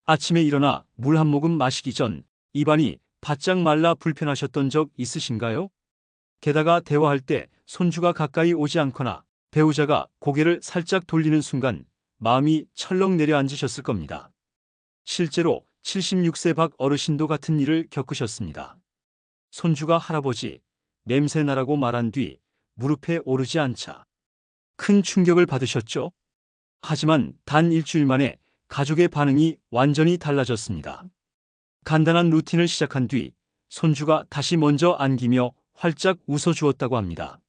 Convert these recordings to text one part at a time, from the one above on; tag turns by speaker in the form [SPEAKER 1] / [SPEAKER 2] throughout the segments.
[SPEAKER 1] 아침에 일어나 물 한 모금 마시기 전 입안이 바짝 말라 불편하셨던 적 있으신가요? 게다가 대화할 때 손주가 가까이 오지 않거나 배우자가 고개를 살짝 돌리는 순간 마음이 철렁 내려앉으셨을 겁니다. 실제로 76세 박 어르신도 같은 일을 겪으셨습니다. 손주가 할아버지, 냄새나라고 말한 뒤 무릎에 오르지 않자 큰 충격을 받으셨죠? 하지만 단 일주일 만에 가족의 반응이 완전히 달라졌습니다. 간단한 루틴을 시작한 뒤 손주가 다시 먼저 안기며 활짝 웃어주었다고 합니다.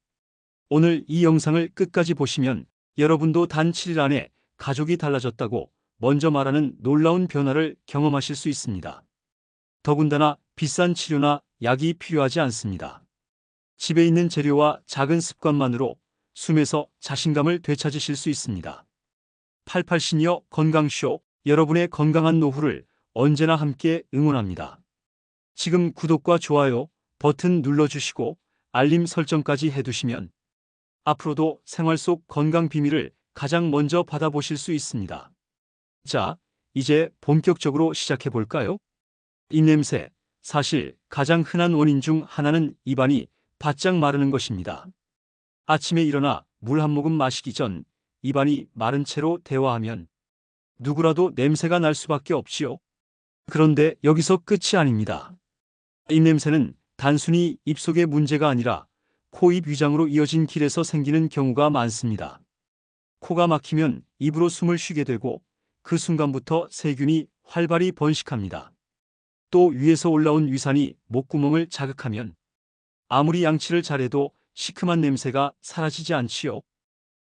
[SPEAKER 1] 오늘 이 영상을 끝까지 보시면 여러분도 단 7일 안에 가족이 달라졌다고 먼저 말하는 놀라운 변화를 경험하실 수 있습니다. 더군다나 비싼 치료나 약이 필요하지 않습니다. 집에 있는 재료와 작은 습관만으로 숨에서 자신감을 되찾으실 수 있습니다. 88 시니어 건강쇼, 여러분의 건강한 노후를 언제나 함께 응원합니다. 지금 구독과 좋아요 버튼 눌러주시고 알림 설정까지 해두시면 앞으로도 생활 속 건강 비밀을 가장 먼저 받아보실 수 있습니다. 자, 이제 본격적으로 시작해 볼까요? 입냄새, 사실 가장 흔한 원인 중 하나는 입안이 바짝 마르는 것입니다. 아침에 일어나 물 한 모금 마시기 전 입안이 마른 채로 대화하면 누구라도 냄새가 날 수밖에 없지요. 그런데 여기서 끝이 아닙니다. 입냄새는 단순히 입속의 문제가 아니라 코, 입 위장으로 이어진 길에서 생기는 경우가 많습니다. 코가 막히면 입으로 숨을 쉬게 되고 그 순간부터 세균이 활발히 번식합니다. 또 위에서 올라온 위산이 목구멍을 자극하면 아무리 양치를 잘해도 시큼한 냄새가 사라지지 않지요.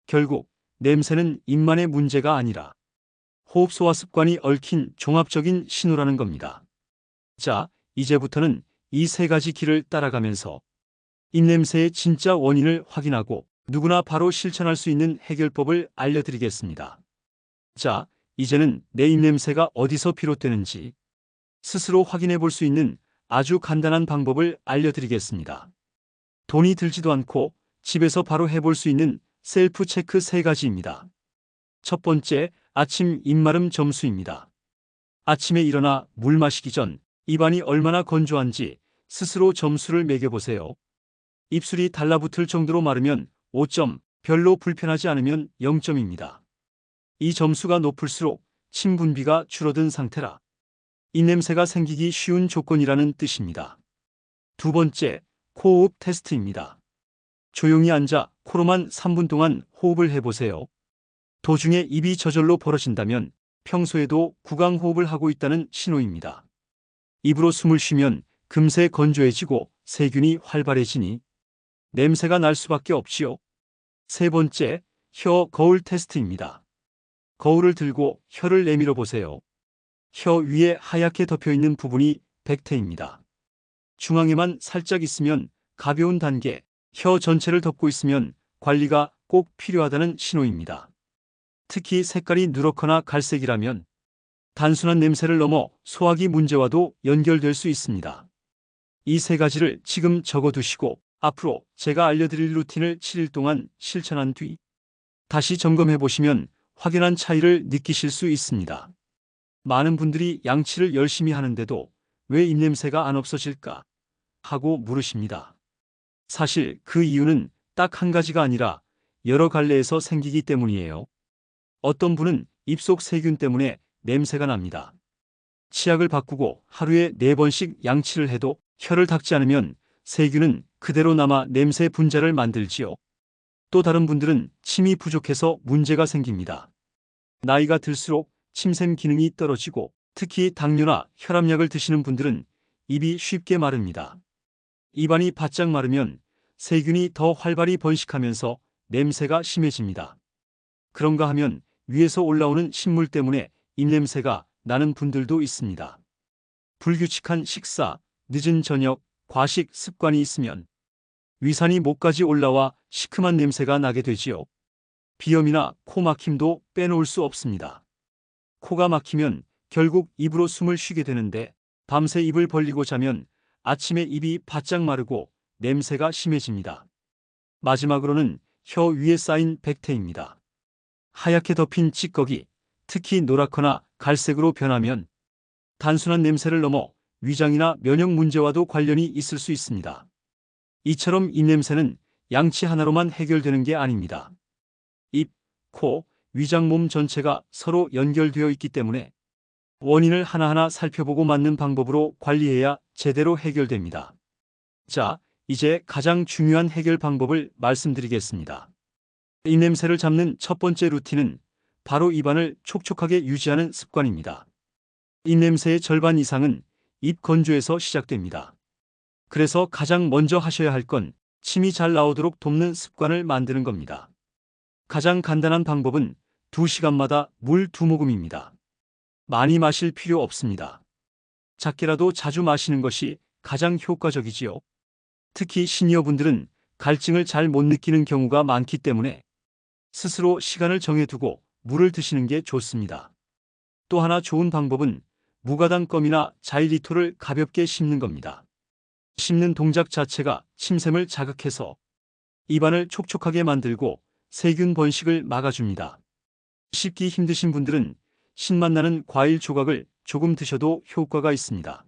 [SPEAKER 1] 결국 냄새는 입만의 문제가 아니라 호흡 소화 습관이 얽힌 종합적인 신호라는 겁니다. 자, 이제부터는 이 세 가지 길을 따라가면서 입냄새의 진짜 원인을 확인하고 누구나 바로 실천할 수 있는 해결법을 알려드리겠습니다. 자, 이제는 내 입냄새가 어디서 비롯되는지 스스로 확인해 볼 수 있는 아주 간단한 방법을 알려드리겠습니다. 돈이 들지도 않고 집에서 바로 해볼 수 있는 셀프 체크 3가지입니다. 첫 번째, 아침 입마름 점수입니다. 아침에 일어나 물 마시기 전 입안이 얼마나 건조한지 스스로 점수를 매겨보세요. 입술이 달라붙을 정도로 마르면 5점, 별로 불편하지 않으면 0점입니다. 이 점수가 높을수록 침 분비가 줄어든 상태라 입냄새가 생기기 쉬운 조건이라는 뜻입니다. 두 번째, 코호흡 테스트입니다. 조용히 앉아 코로만 3분 동안 호흡을 해보세요. 도중에 입이 저절로 벌어진다면 평소에도 구강호흡을 하고 있다는 신호입니다. 입으로 숨을 쉬면 금세 건조해지고 세균이 활발해지니 냄새가 날 수밖에 없지요. 세 번째, 혀 거울 테스트입니다. 거울을 들고 혀를 내밀어 보세요. 혀 위에 하얗게 덮여있는 부분이 백태입니다. 중앙에만 살짝 있으면 가벼운 단계, 혀 전체를 덮고 있으면 관리가 꼭 필요하다는 신호입니다. 특히 색깔이 누렇거나 갈색이라면 단순한 냄새를 넘어 소화기 문제와도 연결될 수 있습니다. 이 세 가지를 지금 적어두시고 앞으로 제가 알려드릴 루틴을 7일 동안 실천한 뒤 다시 점검해 보시면 확연한 차이를 느끼실 수 있습니다. 많은 분들이 양치를 열심히 하는데도 왜 입냄새가 안 없어질까 하고 물으십니다. 사실 그 이유는 딱 한 가지가 아니라 여러 갈래에서 생기기 때문이에요. 어떤 분은 입속 세균 때문에 냄새가 납니다. 치약을 바꾸고 하루에 4번씩 양치를 해도 혀를 닦지 않으면 세균은 그대로 남아 냄새 분자를 만들지요. 또 다른 분들은 침이 부족해서 문제가 생깁니다. 나이가 들수록 침샘 기능이 떨어지고 특히 당뇨나 혈압약을 드시는 분들은 입이 쉽게 마릅니다. 입안이 바짝 마르면 세균이 더 활발히 번식하면서 냄새가 심해집니다. 그런가 하면 위에서 올라오는 식물 때문에 입냄새가 나는 분들도 있습니다. 불규칙한 식사, 늦은 저녁, 과식 습관이 있으면 위산이 목까지 올라와 시큼한 냄새가 나게 되지요. 비염이나 코 막힘도 빼놓을 수 없습니다. 코가 막히면 결국 입으로 숨을 쉬게 되는데 밤새 입을 벌리고 자면 아침에 입이 바짝 마르고 냄새가 심해집니다. 마지막으로는 혀 위에 쌓인 백태입니다. 하얗게 덮인 찌꺼기, 특히 노랗거나 갈색으로 변하면 단순한 냄새를 넘어 위장이나 면역 문제와도 관련이 있을 수 있습니다. 이처럼 입냄새는 양치 하나로만 해결되는 게 아닙니다. 입, 코, 위장 몸 전체가 서로 연결되어 있기 때문에 원인을 하나하나 살펴보고 맞는 방법으로 관리해야 제대로 해결됩니다. 자, 이제 가장 중요한 해결 방법을 말씀드리겠습니다. 입냄새를 잡는 첫 번째 루틴은 바로 입안을 촉촉하게 유지하는 습관입니다. 입냄새의 절반 이상은 입 건조에서 시작됩니다. 그래서 가장 먼저 하셔야 할 건 침이 잘 나오도록 돕는 습관을 만드는 겁니다. 가장 간단한 방법은 2시간마다 물 2모금입니다. 많이 마실 필요 없습니다. 작게라도 자주 마시는 것이 가장 효과적이지요. 특히 시니어분들은 갈증을 잘 못 느끼는 경우가 많기 때문에 스스로 시간을 정해두고 물을 드시는 게 좋습니다. 또 하나 좋은 방법은 무가당 껌이나 자일리톨을 가볍게 씹는 겁니다. 씹는 동작 자체가 침샘을 자극해서 입안을 촉촉하게 만들고 세균 번식을 막아줍니다. 씹기 힘드신 분들은 신맛 나는 과일 조각을 조금 드셔도 효과가 있습니다.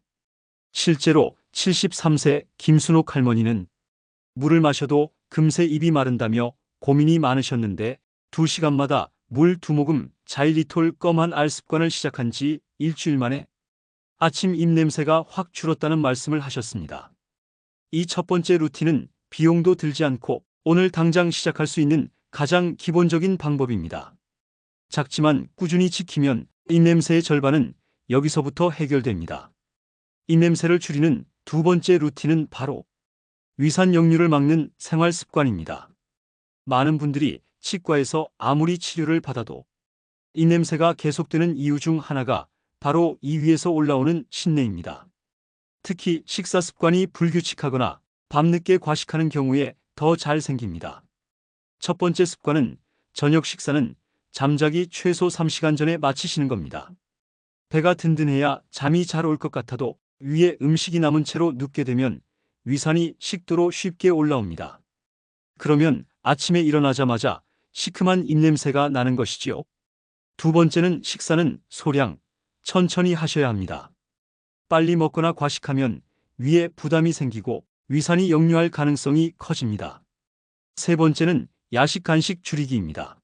[SPEAKER 1] 실제로 73세 김순옥 할머니는 물을 마셔도 금세 입이 마른다며 고민이 많으셨는데 2시간마다 물 2모금 자일리톨 껌 한 알 습관을 시작한 지 일주일 만에 아침 입냄새가 확 줄었다는 말씀을 하셨습니다. 이 첫 번째 루틴은 비용도 들지 않고 오늘 당장 시작할 수 있는 가장 기본적인 방법입니다. 작지만 꾸준히 지키면 입냄새의 절반은 여기서부터 해결됩니다. 입냄새를 줄이는 두 번째 루틴은 바로 위산 역류를 막는 생활 습관입니다. 많은 분들이 치과에서 아무리 치료를 받아도 입냄새가 계속되는 이유 중 하나가 바로 이 위에서 올라오는 신내입니다. 특히 식사 습관이 불규칙하거나 밤늦게 과식하는 경우에 더 잘 생깁니다. 첫 번째 습관은 저녁 식사는 잠자기 최소 3시간 전에 마치시는 겁니다. 배가 든든해야 잠이 잘 올 것 같아도 위에 음식이 남은 채로 눕게 되면 위산이 식도로 쉽게 올라옵니다. 그러면 아침에 일어나자마자 시큼한 입냄새가 나는 것이지요. 두 번째는 식사는 소량, 천천히 하셔야 합니다. 빨리 먹거나 과식하면 위에 부담이 생기고 위산이 역류할 가능성이 커집니다. 세 번째는 야식 간식 줄이기입니다.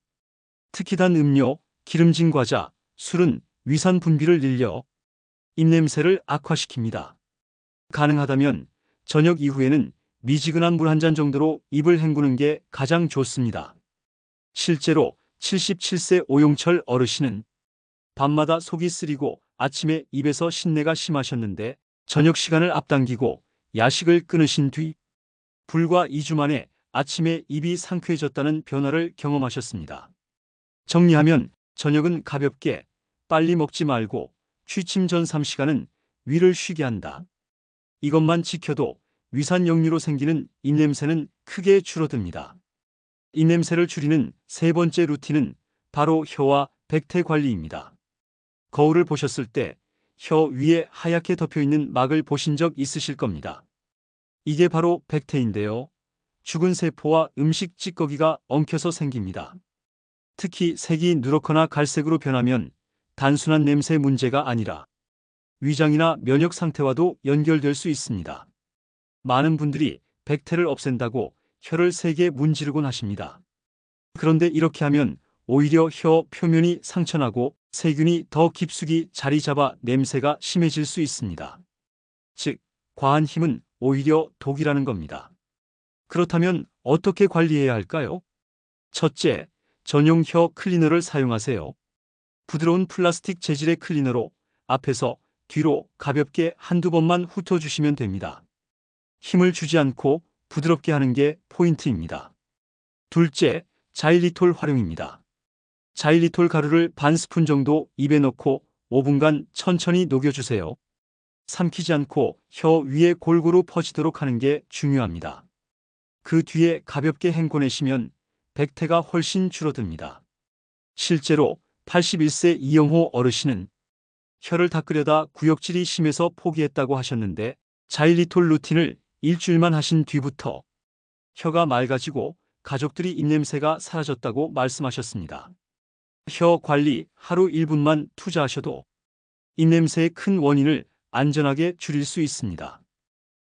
[SPEAKER 1] 특히 단 음료, 기름진 과자, 술은 위산 분비를 늘려 입냄새를 악화시킵니다. 가능하다면 저녁 이후에는 미지근한 물 한 잔 정도로 입을 헹구는 게 가장 좋습니다. 실제로 77세 오용철 어르신은 밤마다 속이 쓰리고 아침에 입에서 신내가 심하셨는데 저녁 시간을 앞당기고 야식을 끊으신 뒤 불과 2주 만에 아침에 입이 상쾌해졌다는 변화를 경험하셨습니다. 정리하면 저녁은 가볍게 빨리 먹지 말고 취침 전 3시간은 위를 쉬게 한다. 이것만 지켜도 위산 역류로 생기는 입냄새는 크게 줄어듭니다. 입냄새를 줄이는 세 번째 루틴은 바로 혀와 백태 관리입니다. 거울을 보셨을 때 혀 위에 하얗게 덮여있는 막을 보신 적 있으실 겁니다. 이게 바로 백태인데요. 죽은 세포와 음식 찌꺼기가 엉켜서 생깁니다. 특히 색이 누렇거나 갈색으로 변하면 단순한 냄새 문제가 아니라 위장이나 면역 상태와도 연결될 수 있습니다. 많은 분들이 백태를 없앤다고 혀를 세게 문지르곤 하십니다. 그런데 이렇게 하면 오히려 혀 표면이 상처나고 세균이 더 깊숙이 자리 잡아 냄새가 심해질 수 있습니다. 즉, 과한 힘은 오히려 독이라는 겁니다. 그렇다면 어떻게 관리해야 할까요? 첫째, 전용 혀 클리너를 사용하세요. 부드러운 플라스틱 재질의 클리너로 앞에서 뒤로 가볍게 한두 번만 훑어주시면 됩니다. 힘을 주지 않고 부드럽게 하는 게 포인트입니다. 둘째, 자일리톨 활용입니다. 자일리톨 가루를 반 스푼 정도 입에 넣고 5분간 천천히 녹여주세요. 삼키지 않고 혀 위에 골고루 퍼지도록 하는 게 중요합니다. 그 뒤에 가볍게 헹궈내시면 백태가 훨씬 줄어듭니다. 실제로 81세 이영호 어르신은 혀를 닦으려다 구역질이 심해서 포기했다고 하셨는데 자일리톨 루틴을 일주일만 하신 뒤부터 혀가 맑아지고 가족들이 입냄새가 사라졌다고 말씀하셨습니다. 혀 관리 하루 1분만 투자하셔도 입냄새의 큰 원인을 안전하게 줄일 수 있습니다.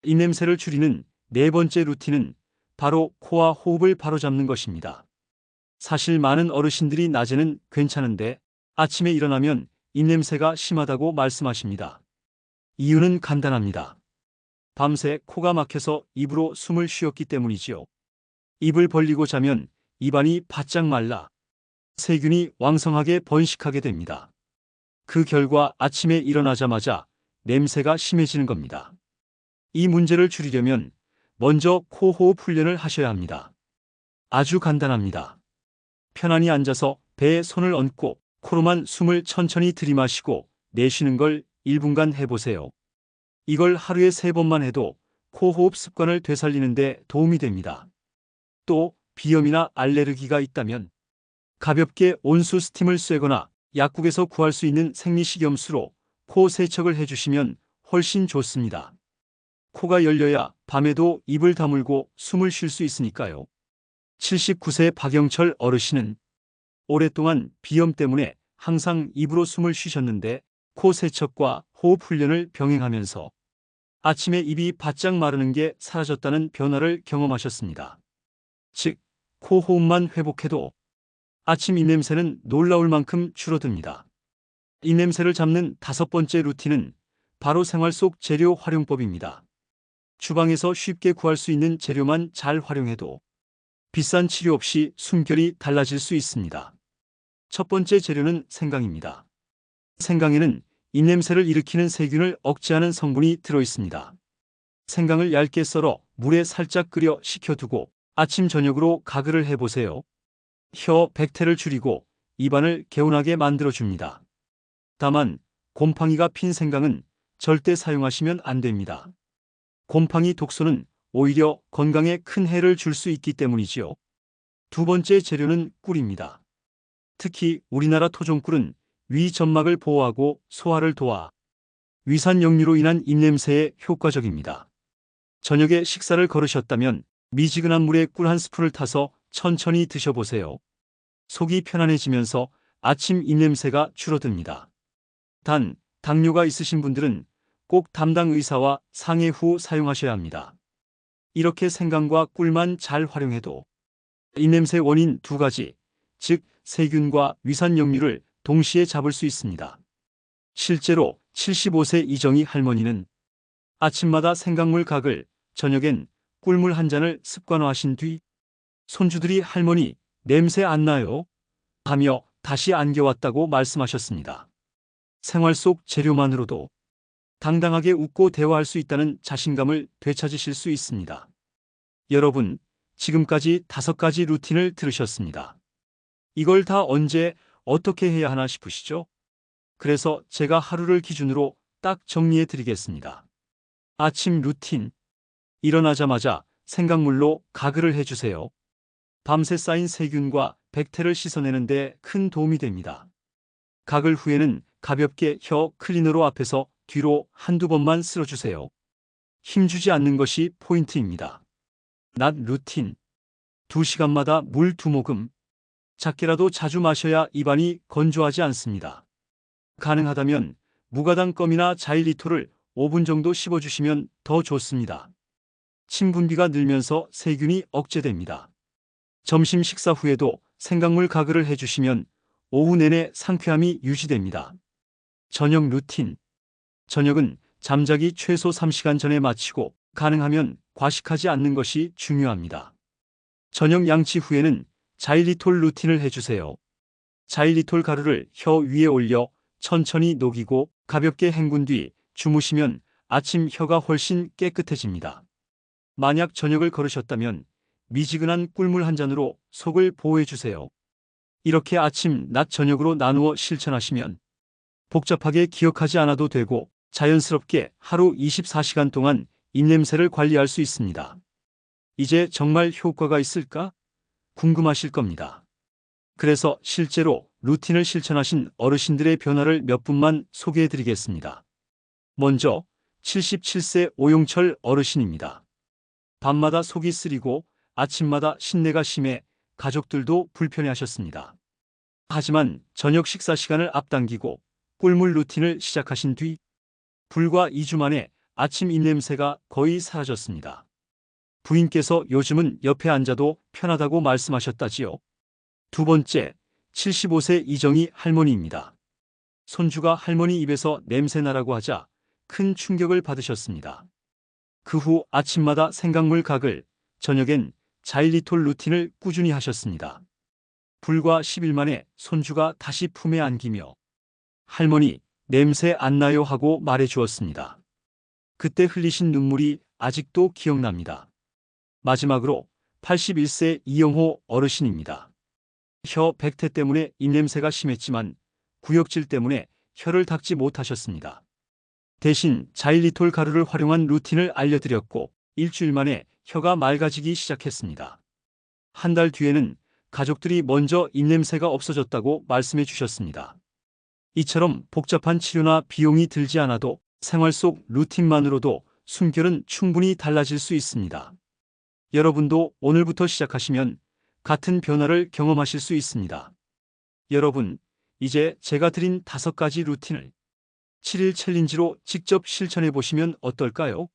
[SPEAKER 1] 입냄새를 줄이는 네 번째 루틴은 바로 코와 호흡을 바로잡는 것입니다. 사실 많은 어르신들이 낮에는 괜찮은데 아침에 일어나면 입냄새가 심하다고 말씀하십니다. 이유는 간단합니다. 밤새 코가 막혀서 입으로 숨을 쉬었기 때문이지요. 입을 벌리고 자면 입안이 바짝 말라 세균이 왕성하게 번식하게 됩니다. 그 결과 아침에 일어나자마자 냄새가 심해지는 겁니다. 이 문제를 줄이려면 먼저 코 호흡 훈련을 하셔야 합니다. 아주 간단합니다. 편안히 앉아서 배에 손을 얹고 코로만 숨을 천천히 들이마시고 내쉬는 걸 1분간 해보세요. 이걸 하루에 3번만 해도 코 호흡 습관을 되살리는 데 도움이 됩니다. 또 비염이나 알레르기가 있다면 가볍게 온수 스팀을 쐬거나 약국에서 구할 수 있는 생리식염수로 코 세척을 해주시면 훨씬 좋습니다. 코가 열려야 밤에도 입을 다물고 숨을 쉴 수 있으니까요. 79세 박영철 어르신은 오랫동안 비염 때문에 항상 입으로 숨을 쉬셨는데 코 세척과 호흡 훈련을 병행하면서 아침에 입이 바짝 마르는 게 사라졌다는 변화를 경험하셨습니다. 즉, 코 호흡만 회복해도 아침 입냄새는 놀라울 만큼 줄어듭니다. 입냄새를 잡는 5번째 루틴은 바로 생활 속 재료 활용법입니다. 주방에서 쉽게 구할 수 있는 재료만 잘 활용해도 비싼 치료 없이 숨결이 달라질 수 있습니다. 첫 번째 재료는 생강입니다. 생강에는 입냄새를 일으키는 세균을 억제하는 성분이 들어있습니다. 생강을 얇게 썰어 물에 살짝 끓여 식혀두고 아침 저녁으로 가글을 해보세요. 혀 백태를 줄이고 입안을 개운하게 만들어줍니다. 다만 곰팡이가 핀 생강은 절대 사용하시면 안 됩니다. 곰팡이 독소는 오히려 건강에 큰 해를 줄 수 있기 때문이지요. 두 번째 재료는 꿀입니다. 특히 우리나라 토종꿀은 위 점막을 보호하고 소화를 도와 위산 역류로 인한 입냄새에 효과적입니다. 저녁에 식사를 거르셨다면 미지근한 물에 꿀 한 스푼을 타서 천천히 드셔보세요. 속이 편안해지면서 아침 입냄새가 줄어듭니다. 단, 당뇨가 있으신 분들은 꼭 담당 의사와 상의 후 사용하셔야 합니다. 이렇게 생강과 꿀만 잘 활용해도 입냄새 원인 2가지, 즉 세균과 위산 역류를 동시에 잡을 수 있습니다. 실제로 75세 이정희 할머니는 아침마다 생강물 각을, 저녁엔 꿀물 한 잔을 습관화하신 뒤 손주들이 할머니 냄새 안 나요? 하며 다시 안겨왔다고 말씀하셨습니다. 생활 속 재료만으로도 당당하게 웃고 대화할 수 있다는 자신감을 되찾으실 수 있습니다. 여러분, 지금까지 5가지 루틴을 들으셨습니다. 이걸 다 언제 어떻게 해야 하나 싶으시죠? 그래서 제가 하루를 기준으로 딱 정리해 드리겠습니다. 아침 루틴. 일어나자마자 생강물로 가글을 해주세요. 밤새 쌓인 세균과 백태를 씻어내는 데 큰 도움이 됩니다. 가글 후에는 가볍게 혀 클리너로 앞에서 뒤로 한두 번만 쓸어주세요. 힘주지 않는 것이 포인트입니다. 낮 루틴. 2시간마다 물 2모금. 작게라도 자주 마셔야 입안이 건조하지 않습니다. 가능하다면 무가당 껌이나 자일리톨을 5분 정도 씹어주시면 더 좋습니다. 침 분비가 늘면서 세균이 억제됩니다. 점심 식사 후에도 생강물 가글을 해주시면 오후 내내 상쾌함이 유지됩니다. 저녁 루틴. 저녁은 잠자기 최소 3시간 전에 마치고 가능하면 과식하지 않는 것이 중요합니다. 저녁 양치 후에는 자일리톨 루틴을 해주세요. 자일리톨 가루를 혀 위에 올려 천천히 녹이고 가볍게 헹군 뒤 주무시면 아침 혀가 훨씬 깨끗해집니다. 만약 저녁을 거르셨다면 미지근한 꿀물 한 잔으로 속을 보호해주세요. 이렇게 아침, 낮, 저녁으로 나누어 실천하시면 복잡하게 기억하지 않아도 되고 자연스럽게 하루 24시간 동안 입냄새를 관리할 수 있습니다. 이제 정말 효과가 있을까? 궁금하실 겁니다. 그래서 실제로 루틴을 실천하신 어르신들의 변화를 몇 분만 소개해 드리겠습니다. 먼저 77세 오용철 어르신입니다. 밤마다 속이 쓰리고 아침마다 신내가 심해 가족들도 불편해하셨습니다. 하지만 저녁 식사 시간을 앞당기고 꿀물 루틴을 시작하신 뒤 불과 2주 만에 아침 입냄새가 거의 사라졌습니다. 부인께서 요즘은 옆에 앉아도 편하다고 말씀하셨다지요. 두 번째, 75세 이정희 할머니입니다. 손주가 할머니 입에서 냄새나라고 하자 큰 충격을 받으셨습니다. 그 후 아침마다 생강물 각을, 저녁엔 자일리톨 루틴을 꾸준히 하셨습니다. 불과 10일 만에 손주가 다시 품에 안기며 할머니, 냄새 안 나요 하고 말해 주었습니다. 그때 흘리신 눈물이 아직도 기억납니다. 마지막으로 81세 이영호 어르신입니다. 혀 백태 때문에 입냄새가 심했지만 구역질 때문에 혀를 닦지 못하셨습니다. 대신 자일리톨 가루를 활용한 루틴을 알려드렸고 일주일 만에 혀가 맑아지기 시작했습니다. 한 달 뒤에는 가족들이 먼저 입냄새가 없어졌다고 말씀해 주셨습니다. 이처럼 복잡한 치료나 비용이 들지 않아도 생활 속 루틴만으로도 숨결은 충분히 달라질 수 있습니다. 여러분도 오늘부터 시작하시면 같은 변화를 경험하실 수 있습니다. 여러분, 이제 제가 드린 5가지 루틴을 7일 챌린지로 직접 실천해 보시면 어떨까요?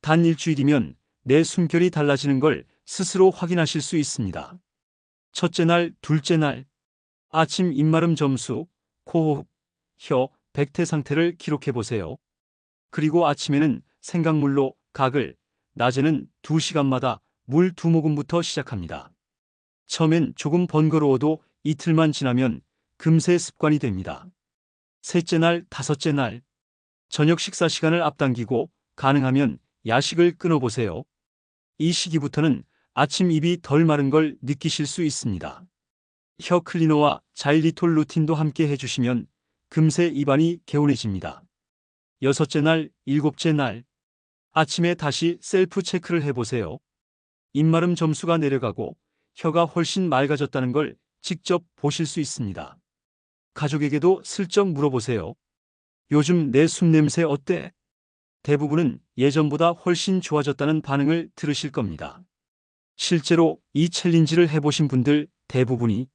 [SPEAKER 1] 단 일주일이면 내 숨결이 달라지는 걸 스스로 확인하실 수 있습니다. 첫째 날, 둘째 날, 아침 입마름 점수, 코호흡, 혀, 백태 상태를 기록해 보세요. 그리고 아침에는 생강물로 각을, 낮에는 2시간마다 물 2모금부터 시작합니다. 처음엔 조금 번거로워도 이틀만 지나면 금세 습관이 됩니다. 셋째 날, 다섯째 날, 저녁 식사 시간을 앞당기고 가능하면 야식을 끊어보세요. 이 시기부터는 아침 입이 덜 마른 걸 느끼실 수 있습니다. 혀 클리너와 자일리톨 루틴도 함께 해주시면 금세 입안이 개운해집니다. 여섯째 날, 일곱째 날, 아침에 다시 셀프 체크를 해보세요. 입마름 점수가 내려가고 혀가 훨씬 맑아졌다는 걸 직접 보실 수 있습니다. 가족에게도 슬쩍 물어보세요. 요즘 내 숨냄새 어때? 대부분은 예전보다 훨씬 좋아졌다는 반응을 들으실 겁니다. 실제로 이 챌린지를 해보신 분들 대부분이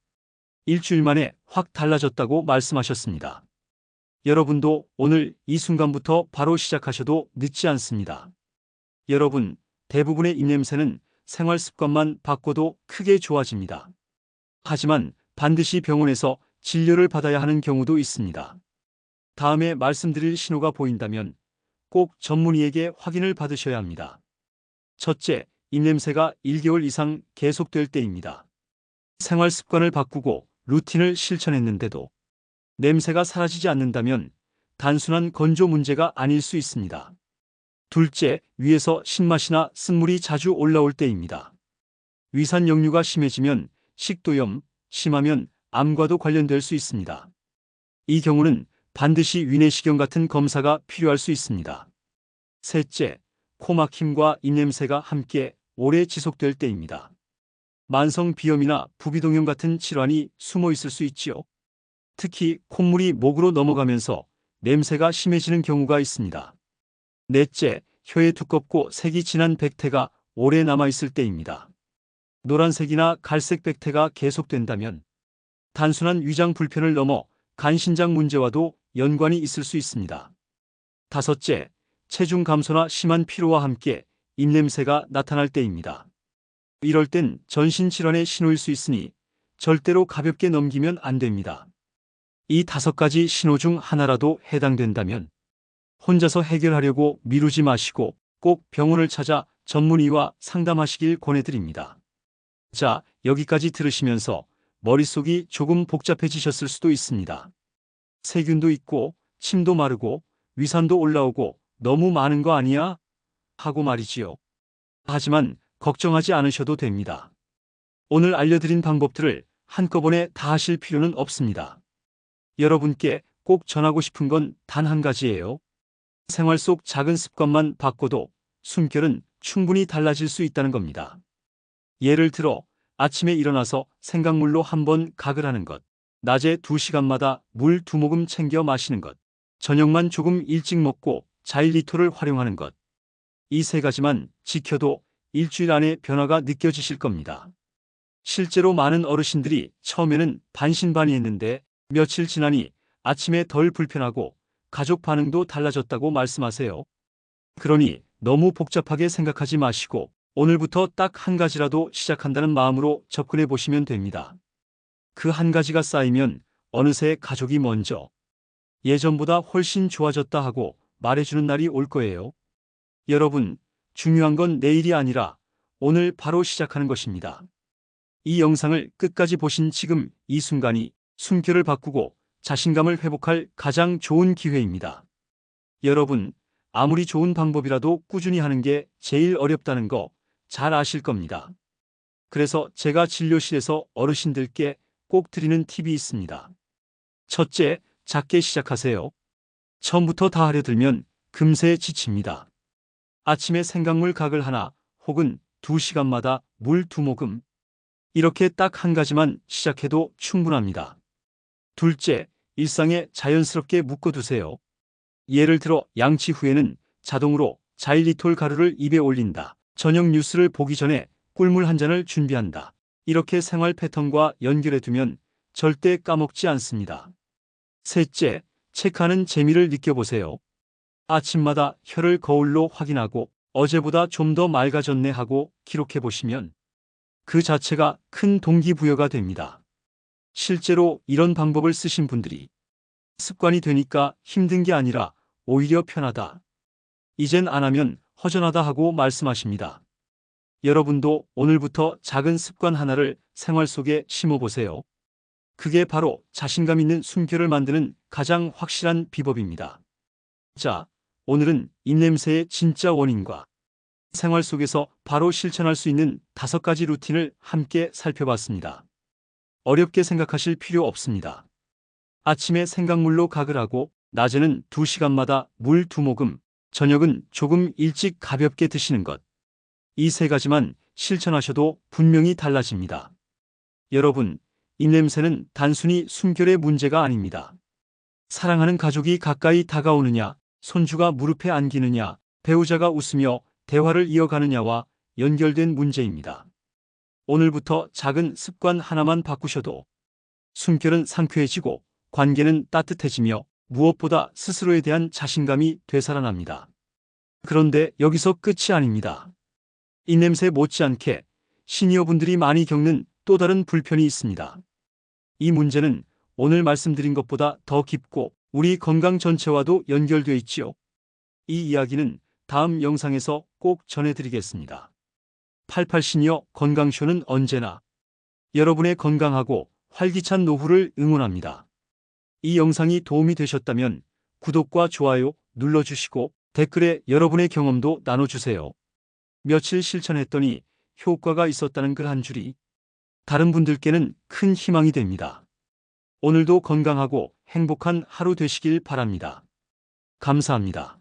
[SPEAKER 1] 일주일 만에 확 달라졌다고 말씀하셨습니다. 여러분도 오늘 이 순간부터 바로 시작하셔도 늦지 않습니다. 여러분, 대부분의 입냄새는 생활 습관만 바꿔도 크게 좋아집니다. 하지만 반드시 병원에서 진료를 받아야 하는 경우도 있습니다. 다음에 말씀드릴 신호가 보인다면 꼭 전문의에게 확인을 받으셔야 합니다. 첫째, 입냄새가 1개월 이상 계속될 때입니다. 생활 습관을 바꾸고 루틴을 실천했는데도 냄새가 사라지지 않는다면 단순한 건조 문제가 아닐 수 있습니다. 둘째, 위에서 신맛이나 쓴물이 자주 올라올 때입니다. 위산 역류가 심해지면 식도염, 심하면 암과도 관련될 수 있습니다. 이 경우는 반드시 위내시경 같은 검사가 필요할 수 있습니다. 셋째, 코막힘과 입냄새가 함께 오래 지속될 때입니다. 만성 비염이나 부비동염 같은 질환이 숨어 있을 수 있지요. 특히 콧물이 목으로 넘어가면서 냄새가 심해지는 경우가 있습니다. 넷째, 혀에 두껍고 색이 진한 백태가 오래 남아있을 때입니다. 노란색이나 갈색 백태가 계속된다면 단순한 위장 불편을 넘어 간신장 문제와도 연관이 있을 수 있습니다. 다섯째, 체중 감소나 심한 피로와 함께 입냄새가 나타날 때입니다. 이럴 땐 전신질환의 신호일 수 있으니 절대로 가볍게 넘기면 안 됩니다. 이 5가지 신호 중 하나라도 해당된다면 혼자서 해결하려고 미루지 마시고 꼭 병원을 찾아 전문의와 상담하시길 권해드립니다. 자, 여기까지 들으시면서 머릿속이 조금 복잡해지셨을 수도 있습니다. 세균도 있고 침도 마르고 위산도 올라오고 너무 많은 거 아니야? 하고 말이지요. 하지만 걱정하지 않으셔도 됩니다. 오늘 알려드린 방법들을 한꺼번에 다 하실 필요는 없습니다. 여러분께 꼭 전하고 싶은 건 단 한 가지예요. 생활 속 작은 습관만 바꿔도 숨결은 충분히 달라질 수 있다는 겁니다. 예를 들어 아침에 일어나서 생강물로 한번 각을 하는 것, 낮에 2시간마다 물 2모금 챙겨 마시는 것, 저녁만 조금 일찍 먹고 자일리톨을 활용하는 것. 이 3가지만 지켜도 일주일 안에 변화가 느껴지실 겁니다. 실제로 많은 어르신들이 처음에는 반신반의했는데 며칠 지나니 아침에 덜 불편하고 가족 반응도 달라졌다고 말씀하세요. 그러니 너무 복잡하게 생각하지 마시고 오늘부터 딱 한 가지라도 시작한다는 마음으로 접근해 보시면 됩니다. 그 한 가지가 쌓이면 어느새 가족이 먼저 예전보다 훨씬 좋아졌다 하고 말해주는 날이 올 거예요. 여러분, 중요한 건 내일이 아니라 오늘 바로 시작하는 것입니다. 이 영상을 끝까지 보신 지금 이 순간이 숨결을 바꾸고 자신감을 회복할 가장 좋은 기회입니다. 여러분, 아무리 좋은 방법이라도 꾸준히 하는 게 제일 어렵다는 거 잘 아실 겁니다. 그래서 제가 진료실에서 어르신들께 꼭 드리는 팁이 있습니다. 첫째, 작게 시작하세요. 처음부터 다 하려 들면 금세 지칩니다. 아침에 생강물 각을 하나 혹은 2시간마다 물 2모금. 이렇게 딱 한 가지만 시작해도 충분합니다. 둘째, 일상에 자연스럽게 묶어두세요. 예를 들어 양치 후에는 자동으로 자일리톨 가루를 입에 올린다. 저녁 뉴스를 보기 전에 꿀물 한 잔을 준비한다. 이렇게 생활 패턴과 연결해두면 절대 까먹지 않습니다. 셋째, 체크하는 재미를 느껴보세요. 아침마다 혀를 거울로 확인하고 어제보다 좀 더 맑아졌네 하고 기록해보시면 그 자체가 큰 동기부여가 됩니다. 실제로 이런 방법을 쓰신 분들이 습관이 되니까 힘든 게 아니라 오히려 편하다. 이젠 안 하면 허전하다 하고 말씀하십니다. 여러분도 오늘부터 작은 습관 하나를 생활 속에 심어보세요. 그게 바로 자신감 있는 숨결을 만드는 가장 확실한 비법입니다. 자, 오늘은 입냄새의 진짜 원인과 생활 속에서 바로 실천할 수 있는 5가지 루틴을 함께 살펴봤습니다. 어렵게 생각하실 필요 없습니다. 아침에 생강물로 각을 하고 낮에는 2시간마다 물 2모금, 저녁은 조금 일찍 가볍게 드시는 것. 이 3가지만 실천하셔도 분명히 달라집니다. 여러분, 입냄새는 단순히 숨결의 문제가 아닙니다. 사랑하는 가족이 가까이 다가오느냐, 손주가 무릎에 안기느냐, 배우자가 웃으며 대화를 이어가느냐와 연결된 문제입니다. 오늘부터 작은 습관 하나만 바꾸셔도 숨결은 상쾌해지고 관계는 따뜻해지며 무엇보다 스스로에 대한 자신감이 되살아납니다. 그런데 여기서 끝이 아닙니다. 입냄새 못지않게 시니어분들이 많이 겪는 또 다른 불편이 있습니다. 이 문제는 오늘 말씀드린 것보다 더 깊고 우리 건강 전체와도 연결되어 있지요. 이 이야기는 다음 영상에서 꼭 전해드리겠습니다. 88 시니어 건강쇼는 언제나 여러분의 건강하고 활기찬 노후를 응원합니다. 이 영상이 도움이 되셨다면 구독과 좋아요 눌러주시고 댓글에 여러분의 경험도 나눠주세요. 며칠 실천했더니 효과가 있었다는 글 한 줄이 다른 분들께는 큰 희망이 됩니다. 오늘도 건강하고 행복한 하루 되시길 바랍니다. 감사합니다.